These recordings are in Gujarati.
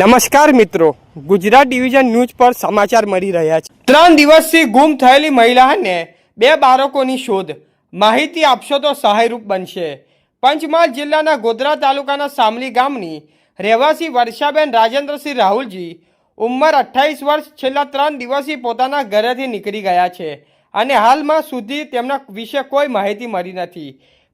નમસ્કાર મિત્રો, ગુજરાત ડિવિઝન ન્યૂઝ પર સમાચાર મળી રહ્યા છે। 3 દિવસથી ગુમ થયેલી મહિલાને 2 બાળકોની શોધ। માહિતી આપશો તો સહાયરૂપ બનશે। પંચમહાલ જિલ્લાના ગોધરા તાલુકાના સામલી ગામની રહેવાસી વર્ષાબેન રાજેન્દ્રસિંહ રાહુલજી ઉંમર 28 વર્ષ છેલ્લા 3 દિવસથી પોતાના ઘરેથી નીકળી ગયા છે અને હાલમાં સુધી તેમના વિશે કોઈ માહિતી મળી નથી।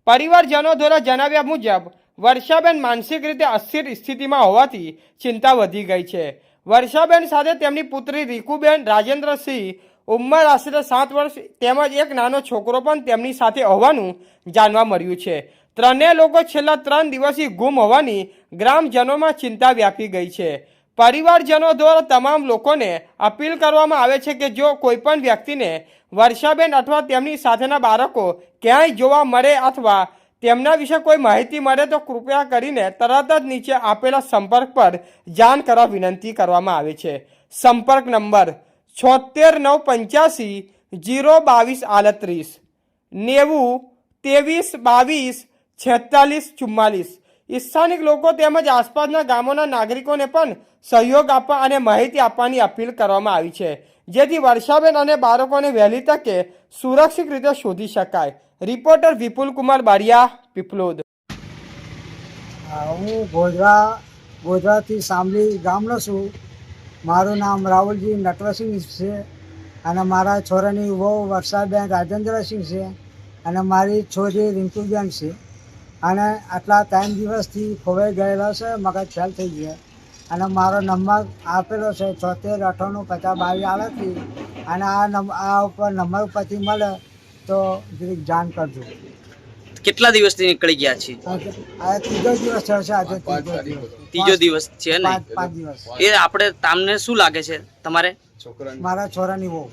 પરિવારજનો દ્વારા જણાવ્યા મુજબ વર્ષાબેન માનસિક રીતે અસ્થિર સ્થિતિમાં હોવાથી ચિંતા વધી ગઈ છે। વર્ષાબેન સાથે તેમની પુત્રી રીકુબેન રાજેન્દ્રસિંહ ઉંમર આશરે 7 વર્ષ તેમજ એક નાનો છોકરો પણ તેમની સાથે હોવાનું જાણવા મળ્યું છે। ત્રણેય લોકો છેલ્લા 3 દિવસથી ગુમ હોવાની ગ્રામજનોમાં ચિંતા વ્યાપી ગઈ છે। પરિવારજનો દ્વારા તમામ લોકોને અપીલ કરવામાં આવે છે કે જો કોઈપણ વ્યક્તિને વર્ષાબેન અથવા તેમની સાથેના બાળકો ક્યાંય જોવા મળે અથવા તેમના વિશે કોઈ માહિતી મળે તો કૃપયા કરીને તરત જ નીચે આપેલા સંપર્ક પર જાણ કરવા વિનંતી કરવામાં આવે છે। સંપર્ક નંબર 76985 02238 90 23 22 46 44। સ્થાનિક લોકો તેમજ આસપાસના ગામોના નાગરિકોને પણ સહયોગ આપવા અને માહિતી આપવાની અપીલ કરવામાં આવી છે જેથી વર્ષાબેન અને બાળકોને વહેલી તકે સુરક્ષિત રીતે શોધી શકાય। રિપોર્ટર વિપુલ કુમાર બારિયા, પીપલોદ। હું ગોધરાથી સામલી ગામનો છું। મારું નામ રાહુલજી નટવરસિંહ છે અને મારા છોરાની વહુ વર્ષાબેન રાજેન્દ્રસિંહ છે અને મારી છોરી રિંકુબેન છે અને આટલા 3 દિવસથી ખોવાઈ ગયેલા છે, મગજ ફેલ થઈ ગયા અને મારો નંબર આપેલો છે 73 98 50 22 38 અને આ ઉપર નંબર પરથી મળે તો જરીક જાણ કરજો। કેટલા દિવસથી નીકળી ગયા છે? આ ત્રીજો દિવસ થયો છે, આજે ત્રીજો દિવસ છે ને? 5 દિવસ। એ આપણે તમને શું લાગે છે? તમારે મારા છોરાની વહુ,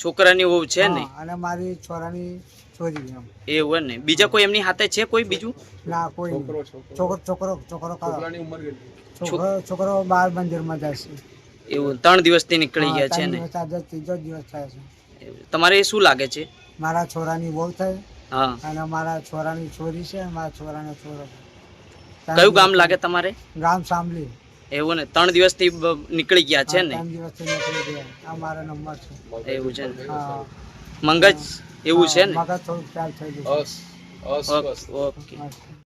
છોકરાની વહુ છે ને? અને મારી છોરાની છોરી એમ। એવું ને? બીજા કોઈ એમની હાથે છે કોઈ બીજું? ના, કોઈ છોકરો બાર મંદિરમાં જાય છે। એવું 3 દિવસથી નીકળી ગયા છે ને? આજે ત્રીજો દિવસ થાય છે। તમારે શું લાગે છે? મારા છોરાની વહુ થાય હા અને મારા છોરાની છોરી છે, મારા છોરાનો છોરો। કયું ગામ લાગે તમારે? ગામ સામલી। એવું ને? 3 દિવસથી નીકળી ગયા છે ને? 3 દિવસથી નીકળી ગયા। આ મારો નંબર છે। એવું છે ને? હા, મંગજ એવું છે ને? મગજ થોડું ખ્યાલ થઈ ગયું। ઓકે।